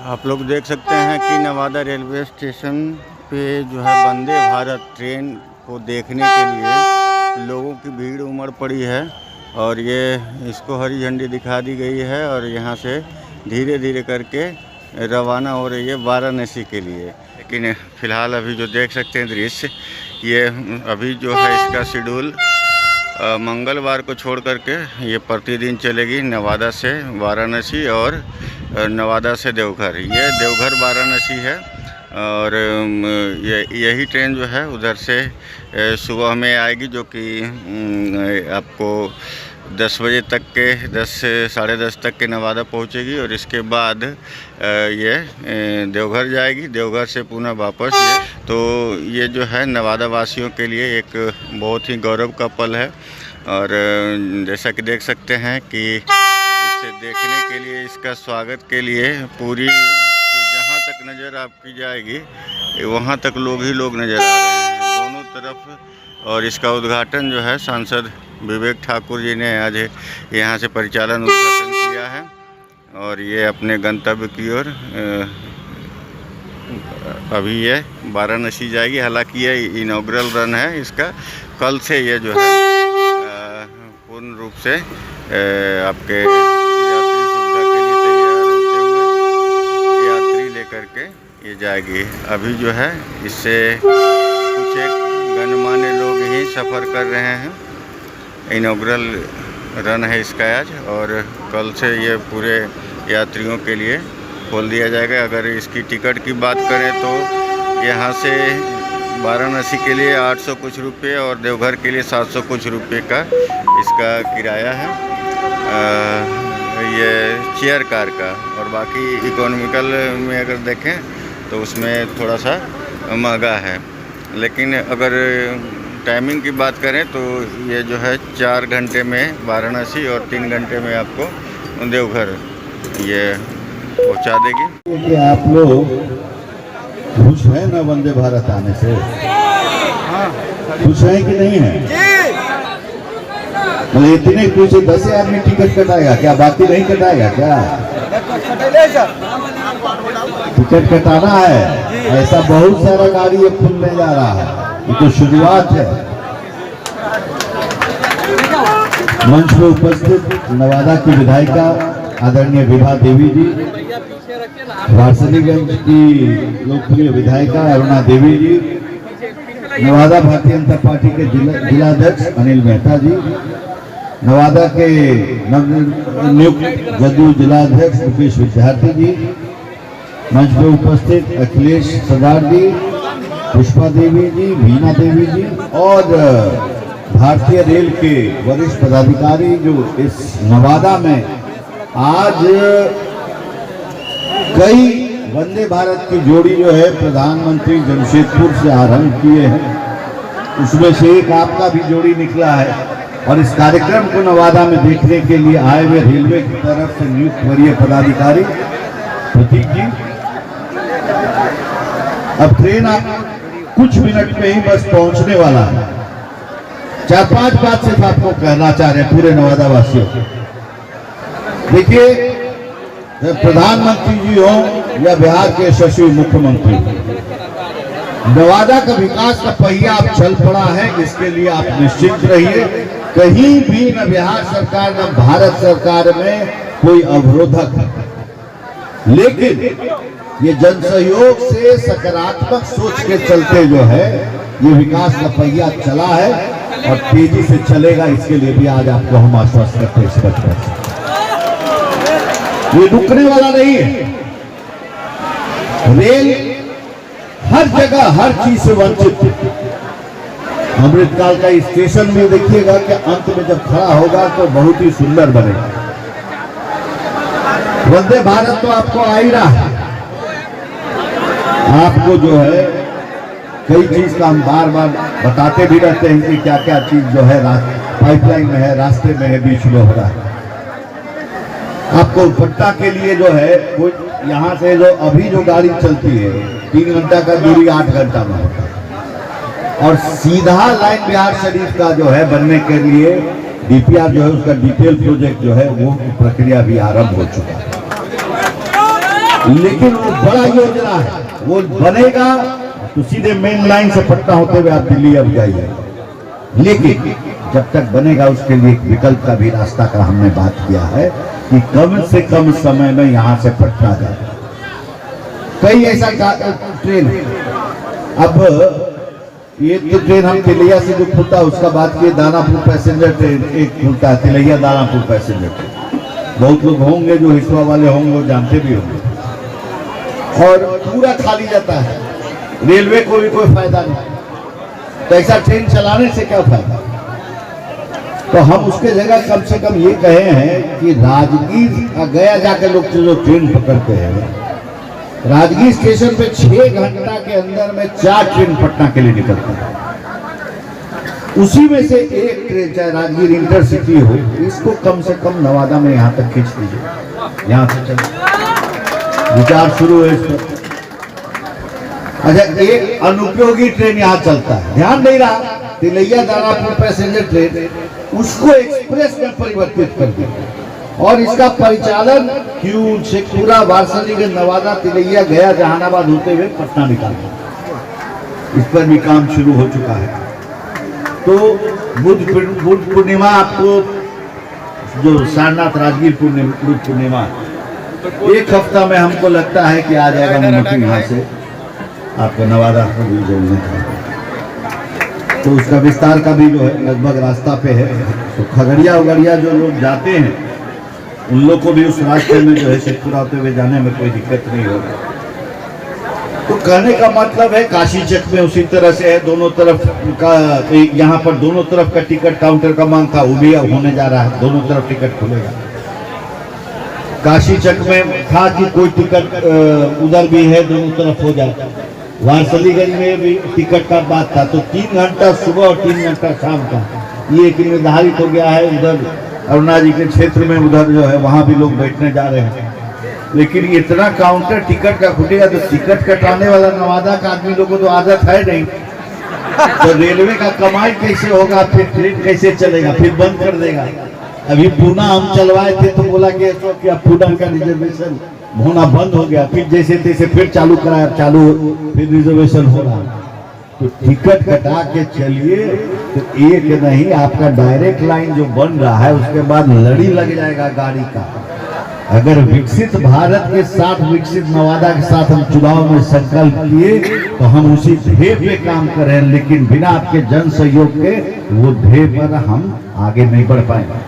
आप लोग देख सकते हैं कि नवादा रेलवे स्टेशन पे जो है वंदे भारत ट्रेन को देखने के लिए लोगों की भीड़ उमड़ पड़ी है और ये इसको हरी झंडी दिखा दी गई है और यहाँ से धीरे धीरे करके रवाना हो रही है वाराणसी के लिए। लेकिन फ़िलहाल अभी जो देख सकते हैं दृश्य, ये अभी जो है इसका शेड्यूल मंगलवार को छोड़ करके ये प्रतिदिन चलेगी नवादा से वाराणसी और नवादा से देवघर। ये देवघर वाराणसी है और यही ट्रेन जो है उधर से सुबह में आएगी, जो कि आपको 10 बजे तक के 10 से 10:30 तक के नवादा पहुंचेगी और इसके बाद ये देवघर जाएगी। देवघर से पुनः वापस तो ये जो है नवादा वासियों के लिए एक बहुत ही गौरव का पल है। और जैसा कि देख सकते हैं कि इसे देखने के लिए, इसका स्वागत के लिए पूरी जहाँ तक नज़र आपकी जाएगी वहाँ तक लोग ही लोग नज़र आ रहे हैं दोनों तरफ। और इसका उद्घाटन जो है सांसद विवेक ठाकुर जी ने आज यहाँ से परिचालन उद्घाटन किया है और ये अपने गंतव्य की ओर अभी ये वाराणसी जाएगी। हालांकि ये इनॉग्रल रन है इसका, कल से ये जो है पूर्ण रूप से आपके यात्री सुविधा के लिए तैयार होते हुए यात्री लेकर के ये जाएगी। अभी जो है इससे कुछ एक गणमान्य लोग ही सफ़र कर रहे हैं। इनॉग्रल रन है इसका आज और कल से ये पूरे यात्रियों के लिए खोल दिया जाएगा। अगर इसकी टिकट की बात करें तो यहाँ से वाराणसी के लिए 800 कुछ रुपये और देवघर के लिए 700 कुछ रुपये का इसका किराया है ये चेयर कार का। और बाकी इकोनॉमिकल में अगर देखें तो उसमें थोड़ा सा महंगा है। लेकिन अगर टाइमिंग की बात करें तो ये जो है 4 घंटे में वाराणसी और 3 घंटे में आपको देवघर ये पहुंचा देगी। कि आप लोग खुश हैं ना वंदे भारत आने से? खुश हैं कि नहीं है? मतलब इतने खुश है 10 आदमी टिकट कटाएगा क्या? बाकी नहीं कटाएगा क्या? टिकट कटाना है। ऐसा बहुत सारा गाड़ी ये खुलने जा रहा है, ये तो शुरुआत है। मंच में उपस्थित नवादा की विधायिका आदरणीय विभा देवी जी, वारसलीगंज की लोकप्रिय विधायिका अरुणा देवी जी, नवादा भारतीय जनता पार्टी के जिलाध्यक्ष अनिल मेहता जी, नवादा के नवनियुक्त जदयू जिलाध्यक्ष मुकेश विद्यार्थी जी, मंच में उपस्थित अखिलेश सरदार जी, पुष्पा देवी जी, वीना देवी जी और भारतीय रेल के वरिष्ठ पदाधिकारी जो इस नवादा में आज कई वंदे भारत की जोड़ी जो है प्रधानमंत्री जमशेदपुर से आरंभ किए हैं, उसमें से एक आपका भी जोड़ी निकला है। और इस कार्यक्रम को नवादा में देखने के लिए आए हुए रेलवे की तरफ से नियुक्त वरीय पदाधिकारी प्रतीक जी, अब ट्रेन आप कुछ मिनट में ही बस पहुंचने वाला है। 4-5 बात सिर्फ आपको कहना चाह रहे हैं पूरे नवादा वासियों को। देखिए, प्रधानमंत्री जी हो या बिहार के यशस्वी मुख्यमंत्री, नवादा का विकास का पहिया अब चल पड़ा है, इसके लिए आप निश्चिंत रहिए। कहीं भी न बिहार सरकार न भारत सरकार में कोई अवरोधक है, लेकिन ये जन सहयोग से सकारात्मक सोच के चलते जो है ये विकास का पहिया चला है और तेजी से चलेगा। इसके लिए भी आज आपको हम आश्वस्त करते हैं। इस बात ये रुकने वाला नहीं है। रेल हर जगह हर चीज से वंचित है। अमृतकाल का स्टेशन में देखिएगा कि अंत में जब खड़ा होगा तो बहुत ही सुंदर बनेगा। वंदे भारत तो आपको आ ही रहा है। आपको जो है कई चीज का हम बार बार बताते भी रहते हैं कि क्या क्या चीज जो है पाइपलाइन में है, रास्ते में है, बीच में हो रहा है। आपको पट्टा के लिए जो है वो यहाँ से जो अभी जो गाड़ी चलती है 3 घंटा का दूरी 8 घंटा में होता है। और सीधा लाइन बिहार शरीफ का जो है बनने के लिए डीपीआर जो है उसका डिटेल प्रोजेक्ट जो है वो प्रक्रिया भी आरंभ हो चुका है। लेकिन वो बड़ा योजना है, वो बनेगा तो सीधे मेन लाइन से पटना होते हुए आप दिल्ली अब जाइए। लेकिन जब तक बनेगा उसके लिए एक विकल्प का भी रास्ता का हमने बात किया है कि कम से कम समय में यहां से पटना जाए। कई ऐसा ट्रेन है। अब ये तो ट्रेन हम तिलैया से जो खुलता है उसका बात किए, दानापुर पैसेंजर ट्रेन एक खुलता है, तिलैया दानापुर पैसेंजर ट्रेन। बहुत लोग होंगे जो हिसुआ वाले होंगे वो जानते भी होंगे, और पूरा खाली जाता है, रेलवे को भी कोई फायदा नहीं। तो ऐसा ट्रेन चलाने से क्या फायदा? तो हम उसके जगह कम से कम ये कहे हैं कि राजगीर गया जाकर लोग जो ट्रेन पकड़ते हैं, राजगीर स्टेशन पे 6 घंटा के अंदर में 4 ट्रेन पटना के लिए निकलती है। उसी में से एक ट्रेन चाहे राजगीर इंटरसिटी हो, इसको कम से कम नवादा में यहाँ तक खींच दीजिए। यहाँ से चल विचार शुरू है इस पर। अच्छा, एक अनुपयोगी ट्रेन यहाँ चलता है, ध्यान नहीं रहा, तिलैया दानापुर पैसेंजर ट्रेन, उसको एक्सप्रेस में परिवर्तित कर दिया और इसका परिचालन क्यों शेखपुरा, वारसलीगंज, नवादा, तिलैया, गया, जहानाबाद होते हुए पटना निकाला। इस पर भी काम शुरू हो चुका है। तो बुद्ध पूर्णिमा आपको जो सारनाथ राजगीर बुद्ध पूर्णिमा, एक हफ्ता में हमको लगता है कि आ जाएगा मोती यहाँ से आपको नवादा भी जोड़ने का। तो उसका विस्तार का भी जो है लगभग रास्ता पे है। तो खगड़िया उगड़िया जो लोग जाते हैं उन लोग को भी उस रास्ते में जो है शेखपुरा होते हुए जाने में कोई दिक्कत नहीं होगा। तो कहने का मतलब है काशी चक में उसी तरह से है, दोनों तरफ का, यहाँ पर दोनों तरफ का टिकट काउंटर का मांग था, वो भी अब होने जा रहा है, दोनों तरफ टिकट खुलेगा। काशी चक में था कि कोई टिकट उधर भी है, दोनों तरफ हो जाए। वारसलीगंज में भी टिकट का बात था, तो 3 घंटा सुबह और 3 घंटा शाम का ये एक निर्धारित हो गया है। उधर अरुणा जी के क्षेत्र में उधर जो है वहां भी लोग बैठने जा रहे हैं, लेकिन इतना काउंटर टिकट का खुटेगा तो टिकट कटाने वाला नवादा का आदमी लोगों को तो आदत है नहीं, तो रेलवे का कमाई कैसे होगा, फिर ट्रेन कैसे चलेगा, फिर बंद कर देगा। अभी पूना हम चलवाए थे तो बोला कि क्या पूना का रिजर्वेशन होना बंद हो गया, फिर जैसे तैसे फिर चालू कराया, चालू फिर रिजर्वेशन हो रहा। तो टिकट कटा के चलिए तो एक नहीं, आपका डायरेक्ट लाइन जो बन रहा है उसके बाद लड़ी लग जाएगा गाड़ी का। अगर विकसित भारत के साथ, विकसित नवादा के साथ हम चुनाव में संकल्प किए तो हम उसी ध्येय पे काम कर रहे हैं, लेकिन बिना आपके जन सहयोग के वो ध्येय पर हम आगे नहीं बढ़ पाएंगे।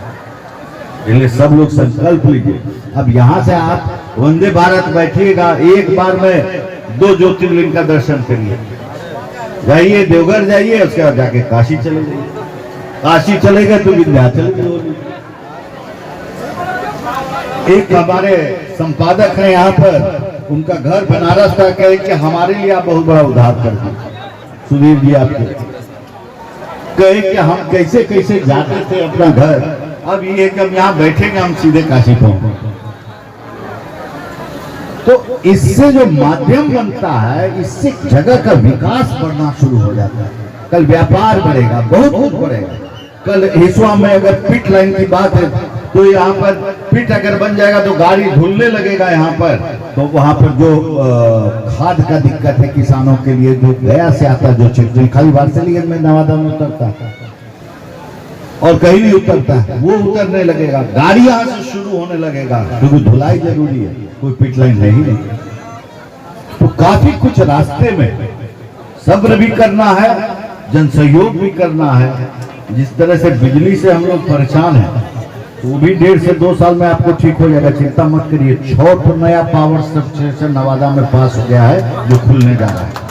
इसलिए सब लोग संकल्प लीजिए। अब यहाँ से आप वंदे भारत बैठिएगा, एक बार में 2 ज्योतिर्लिंग का दर्शन करिए, जाइए देवघर जाइए, उसके बाद जाके काशी चले जाइए, काशी चले गए तो विंध्याचल। एक हमारे संपादक हैं यहाँ पर, उनका घर बनारस था, कहे कि हमारे लिए आप बहुत बड़ा उद्धार कर दिए सुधीर जी आपके, कहे कि हम कैसे कैसे जाते थे अपना घर, अब ये कि हम यहाँ बैठेंगे हम सीधे काशी पहुंचे। तो इससे जो माध्यम बनता है, इससे जगह का विकास बढ़ना शुरू हो जाता है। कल व्यापार बढ़ेगा, बहुत बढ़ेगा। कल हिसुआ में अगर पिट लाइन की बात है तो यहाँ पर पिट अगर बन जाएगा तो गाड़ी धुलने लगेगा यहाँ पर, तो वहां पर जो खाद का दिक्कत है किसानों के लिए, जो गया से आता जो चित्र खाली वारसलीगंज में नवादा में उतरता है और कहीं नहीं उतरता है, वो उतरने लगेगा, गाड़ी यहाँ से शुरू होने लगेगा, क्योंकि धुलाई जरूरी है, कोई पिट लाइन है ही नहीं। तो काफी कुछ रास्ते में सब्र भी करना है, जन सहयोग भी करना है। जिस तरह से बिजली से हम लोग परेशान हैं, वो भी 1.5 से 2 साल में आपको ठीक हो जाएगा, चिंता मत करिए। 6 नया पावर स्टेशन नवादा में पास हो गया है जो खुलने जा रहा है।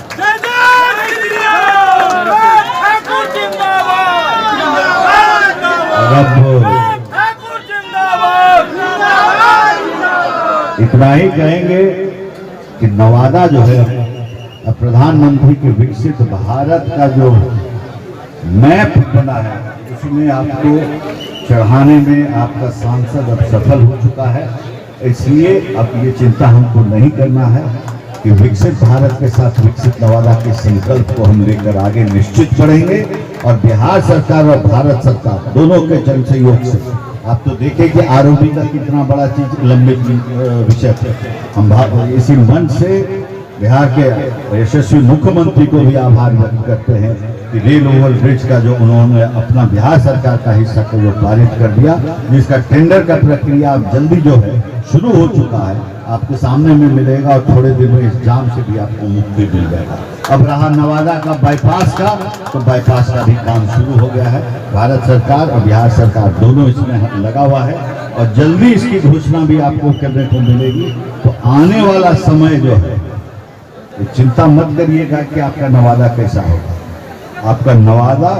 इतना ही कहेंगे कि नवादा जो है प्रधानमंत्री के विकसित भारत का जो मैप बना है उसमें आपको चढ़ाने में आपका सांसद अब सफल हो चुका है। इसलिए अब ये चिंता हमको नहीं करना है कि विकसित भारत के साथ विकसित नवादा के संकल्प को हम लेकर आगे निश्चित बढ़ेंगे और बिहार सरकार और भारत सरकार दोनों के जन सहयोग से आप तो देखें कि आरओबी का कितना बड़ा चीज लंबित विषय है। हम इसी मंच से बिहार के यशस्वी मुख्यमंत्री को भी आभार व्यक्त करते हैं कि रेल ओवर ब्रिज का जो उन्होंने अपना बिहार सरकार का हिस्सा को जो पारित कर दिया, जिसका टेंडर का प्रक्रिया अब जल्दी जो है शुरू हो चुका है, आपके सामने में मिलेगा और थोड़े दिन में इस जाम से भी आपको मुक्ति मिल जाएगा। अब रहा नवादा का बाईपास का, तो बाईपास का भी काम शुरू हो गया है। भारत सरकार और बिहार सरकार दोनों इसमें लगा हुआ है और जल्दी इसकी घोषणा भी आपको करने को मिलेगी। तो आने वाला समय जो है, चिंता मत करिएगा कि आपका नवादा कैसा होगा। आपका नवादा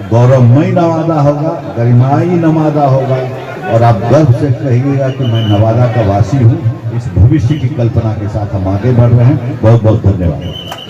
गौरवमयी नवादा होगा, गरिमाई नवादा होगा और आप गर्व से कहिएगा कि मैं नवादा का वासी हूँ। इस भविष्य की कल्पना के साथ हम आगे बढ़ रहे हैं। बहुत बहुत धन्यवाद।